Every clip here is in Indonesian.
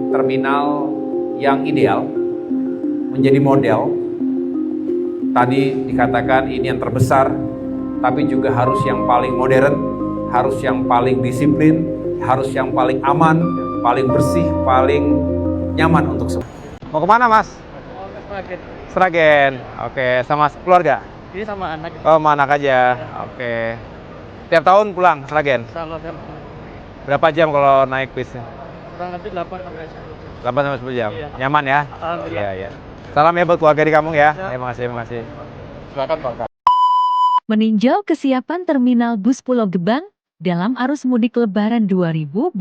terminal yang ideal, menjadi model. Tadi dikatakan ini yang terbesar, tapi juga harus yang paling modern, harus yang paling disiplin, harus yang paling aman, paling bersih, paling nyaman untuk semua. Mau kemana, Mas? Sragen. Sragen. Oke, sama keluarga? Ini sama anak. Oh, sama anak aja. Oke. Tiap tahun pulang Sragen? Salah Berapa jam kalau naik bisnya? kurang lebih 8 sampai 8 sampai 10 jam. Iya. Nyaman ya? Alhamdulillah. Iya, iya. Salam ya buat keluarga di kampung ya. Ya. Terima kasih, terima kasih. Silakan, Pak. Meninjau kesiapan terminal bus Pulau Gebang dalam arus mudik Lebaran 2026.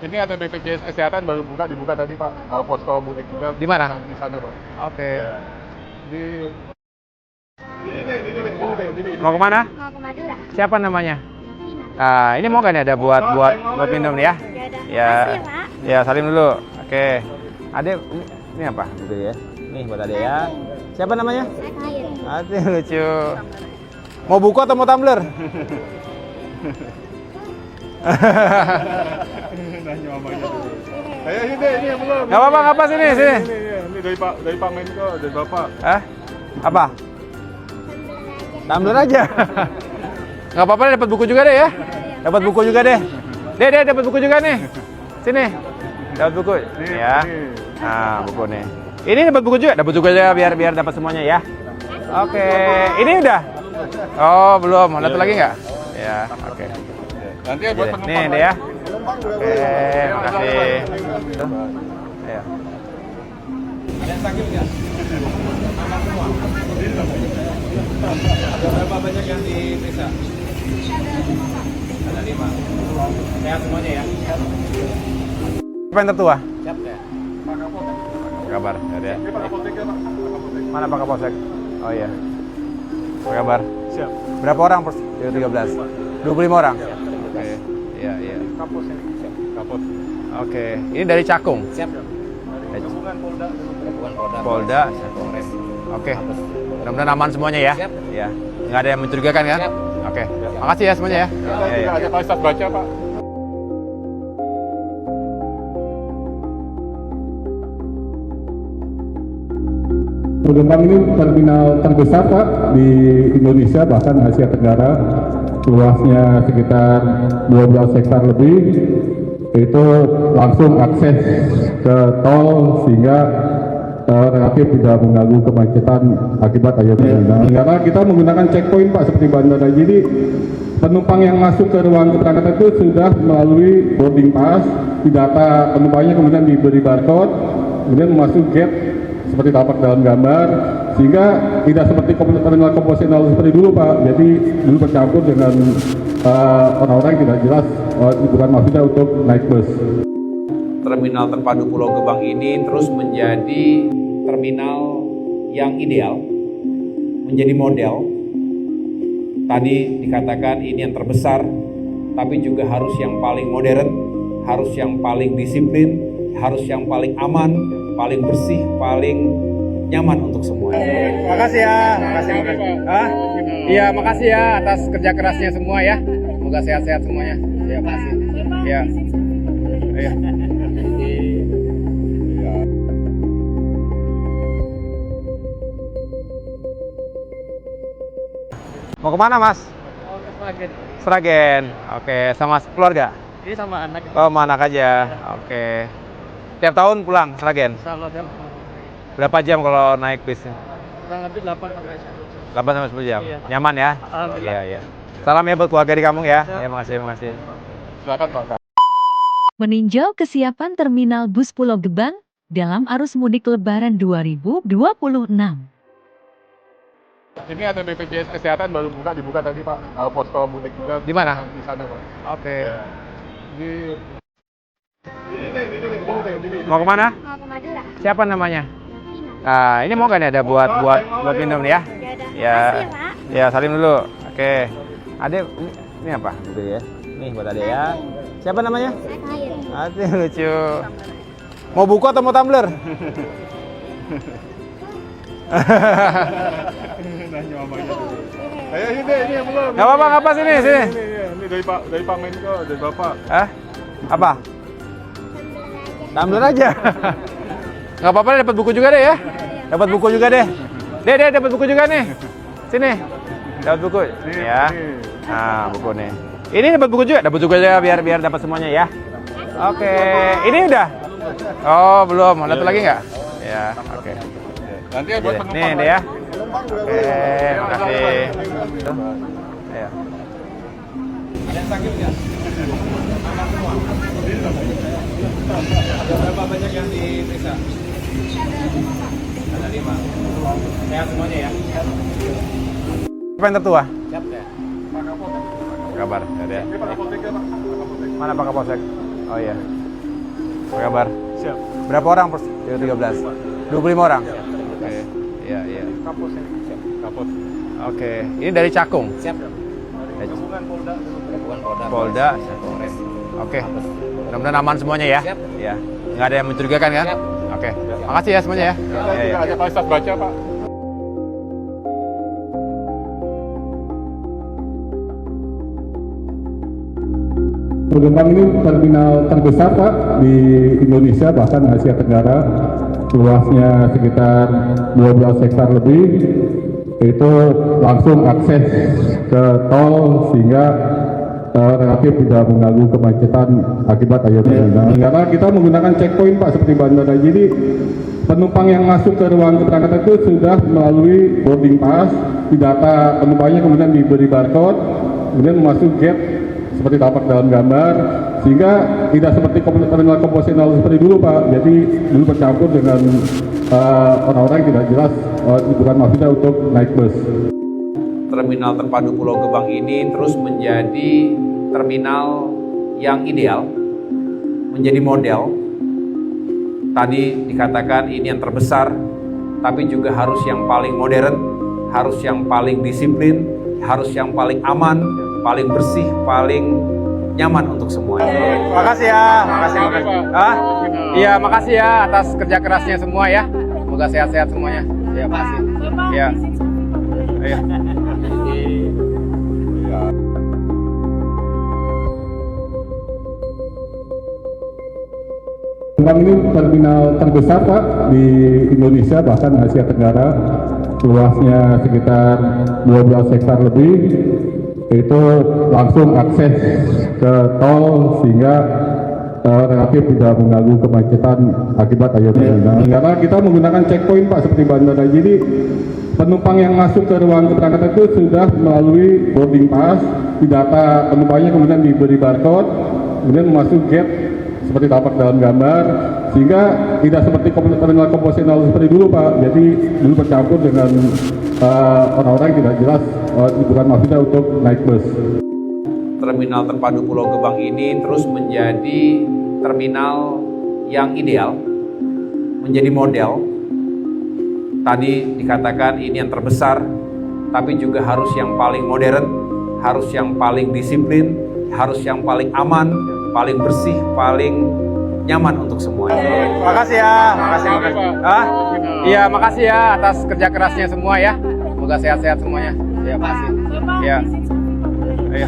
Ini ada BPJS Kesehatan baru dibuka tadi Pak, posko mudik juga. Di mana? Di sana Pak. Oke. Di Mau kemana? Mau ke Madura. Siapa namanya? Nah, ini mau kan ada buat minum nih ya? Ya. Makasih ya, Pak. Ya, salim dulu. Oke. Adek, ini apa? Gitu ya. Nih buat Adek ya. Siapa namanya? Adek lucu. Mau buku atau mau tumbler? Nanya mamanya dulu. Ini yang belum. Gak apa-apa, ngapa sini, sini. Ini dari Pak Menko, dari Bapak. Hah? Apa? Tumbler aja. Gak apa-apa, dapat buku juga deh ya. Dapat buku juga deh. Deh, dapat buku juga nih. Sini. Dapat buku. Ya. Nah, buku nih. Ini dapat buku juga. Dapat buku aja biar dapat semuanya ya. Oke. Ini udah? Oh, belum. Ada lagi nggak? Ya, oke. Nanti ya buat Nih penumpang. deh ya. Oke, makasih. Tuh. Ayo. Ada sakit nggak? Berapa banyak yang diperiksa? Ada 5. Sehat semuanya ya? Siapa yang tertua? Siap ya? Apa kabar? Ada ya. Ini Pak Kapolsek ya Pak. Mana Pak Kapolsek? Oh iya. Apa kabar? Siap. Berapa orang per 13? 25 orang? Oke. Iya, iya. Kapos ya. Siap. Kapos. Oke. Ini dari Cakung? Siap. Gabungan Polda. Polda. Oke. Mudah-mudahan aman semuanya ya? Siap. Iya. Nggak ada yang mencurigakan kan? Siap. Oke. Makasih ya semuanya ya. Iya, iya. Tidak ada fasilitas baca Pak. Pulau Gebang ini terminal terbesar Pak di Indonesia bahkan Asia Tenggara, luasnya sekitar 12 hektar lebih, itu langsung akses ke tol sehingga relatif tidak mengganggu kemacetan akibat adanya terminal. Karena kita menggunakan checkpoint Pak seperti bandara, jadi penumpang yang masuk ke ruang keberangkatan itu sudah melalui boarding pass, didata penumpangnya kemudian diberi barcode, kemudian masuk gate seperti tampak dalam gambar, sehingga tidak seperti terminal konvensional seperti dulu Pak. Jadi dulu bercampur dengan orang-orang yang tidak jelas, bukan maksudnya untuk naik bus. Terminal terpadu Pulau Gebang ini terus menjadi terminal yang ideal, menjadi model. Tadi dikatakan ini yang terbesar, tapi juga harus yang paling modern, harus yang paling disiplin, harus yang paling aman, paling bersih, paling nyaman untuk semua. Makasih ya. Makasih. Hah? Iya, makasih ya atas kerja kerasnya semua ya. Semoga sehat-sehat semuanya. Ya, makasih. Ya. Ayo. Mau kemana Mas? Mau ke Sragen. Sragen. Oke, sama keluarga? Ini sama anak. Oh, sama anak aja. Oke. Tiap tahun pulang Sragen? Salah Berapa jam kalau naik bisnya? kurang lebih 8 sampai 8 sampai 10 jam. Iya. Nyaman ya? Alhamdulillah. Iya, iya. Salam ya buat keluarga di kampung ya. Ya. Ya, makasih, makasih. Silakan Pak. Meninjau kesiapan terminal bus Pulau Gebang dalam arus mudik Lebaran 2026. Ini ada BPJS Kesehatan baru dibuka tadi Pak, posko mudik juga. Di mana? Di sana Pak. Oke. Di Mau kemana? Mau ke Madura. Siapa namanya? Nah, ini mau kan ada buat minum nih ya? Ya. Makasih ya, Pak. Ya, salim dulu. Oke. Adek, ini apa? Gitu ya. Nih buat Adek ya. Siapa namanya? Adek lucu. Mau buku atau mau tumbler? Nanya mamanya dulu. Ini yang belum. Gak apa-apa, ngapa sini, sini. Ini dari Pak Menko, dari Bapak. Hah? Apa? Tumbler aja. Nggak apa-apa deh, dapat buku juga deh ya. Dapat buku juga deh. Deh, dapat buku juga nih. Sini. Dapat buku. Ya. Nah, buku nih. Ini dapat buku juga. Dapat buku juga biar dapat semuanya ya. Oke. Ini udah. Oh, belum. Ada lagi nggak? Ya, oke. Nanti buat Nih, deh ya. Oke, makasih. Tuh. Ayo. Ada yang sakit nggak? Aman semua. Ada berapa banyak yang diperiksa? Ada 5. Sehat semuanya ya? Siapa yang tertua? Siap ya? Kabar, ada ya. Mana Pak Kapolsek? Oh iya. Apa kabar? Siap. Berapa orang per 13? 25 orang? Oke. Iya, iya. Kapolsek. Siap. Kapos. Oke. Ini dari Cakung? Siap. Gabungan Polda. Gabungan Polda. Polda, Cakung. Oke. Mudah-mudahan aman semuanya ya. Siap. Ya. Nggak ada yang mencurigakan kan? Siap. Oke. Makasih ya semuanya ya. Iya, iya. Ada fasilitas baca, Pak. Gembang ini terminal terbesar Pak di Indonesia bahkan Asia Tenggara, luasnya sekitar 12 hektar lebih, itu langsung akses ke tol sehingga relatif tidak mengganggu kemacetan akibat adanya. Karena kita menggunakan checkpoint Pak seperti bandara, jadi penumpang yang masuk ke ruang keberangkatan itu sudah melalui boarding pass, didata penumpangnya kemudian diberi barcode, kemudian masuk gate seperti tampak dalam gambar, sehingga tidak seperti terminal konvensional seperti dulu Pak. Jadi dulu bercampur dengan orang-orang yang tidak jelas bukan maksudnya untuk naik bus. Terminal terpadu Pulau Gebang ini terus menjadi terminal yang ideal, menjadi model. Tadi dikatakan ini yang terbesar, tapi juga harus yang paling modern, harus yang paling disiplin, harus yang paling aman, paling bersih, paling nyaman untuk semua. Makasih ya, makasih. Ah, iya makasih ya atas kerja kerasnya semua ya. Semoga sehat-sehat semuanya. Ya makasih. Ya. Ayo. Gembang ini terminal terbesar Pak di Indonesia bahkan Asia Tenggara, luasnya sekitar 12 hektar lebih, itu langsung akses ke tol sehingga relatif tidak mengganggu kemacetan akibat adanya. Karena kita menggunakan checkpoint Pak seperti bandara, jadi penumpang yang masuk ke ruang keberangkatan itu sudah melalui boarding pass, didata penumpangnya kemudian diberi barcode, kemudian masuk gate seperti tampak dalam gambar, sehingga tidak seperti terminal konvensional seperti dulu Pak. Jadi dulu bercampur dengan orang-orang yang tidak jelas bukan maksudnya untuk naik bus. Terminal terpadu Pulau Gebang ini terus menjadi terminal yang ideal, menjadi model. Tadi dikatakan ini yang terbesar, tapi juga harus yang paling modern, harus yang paling disiplin, harus yang paling aman, paling bersih, paling nyaman untuk semua. Makasih ya, makasih. Ah, iya makasih ya atas kerja kerasnya semua ya. Semoga sehat-sehat semuanya. Ya makasih. Ya. Ayo.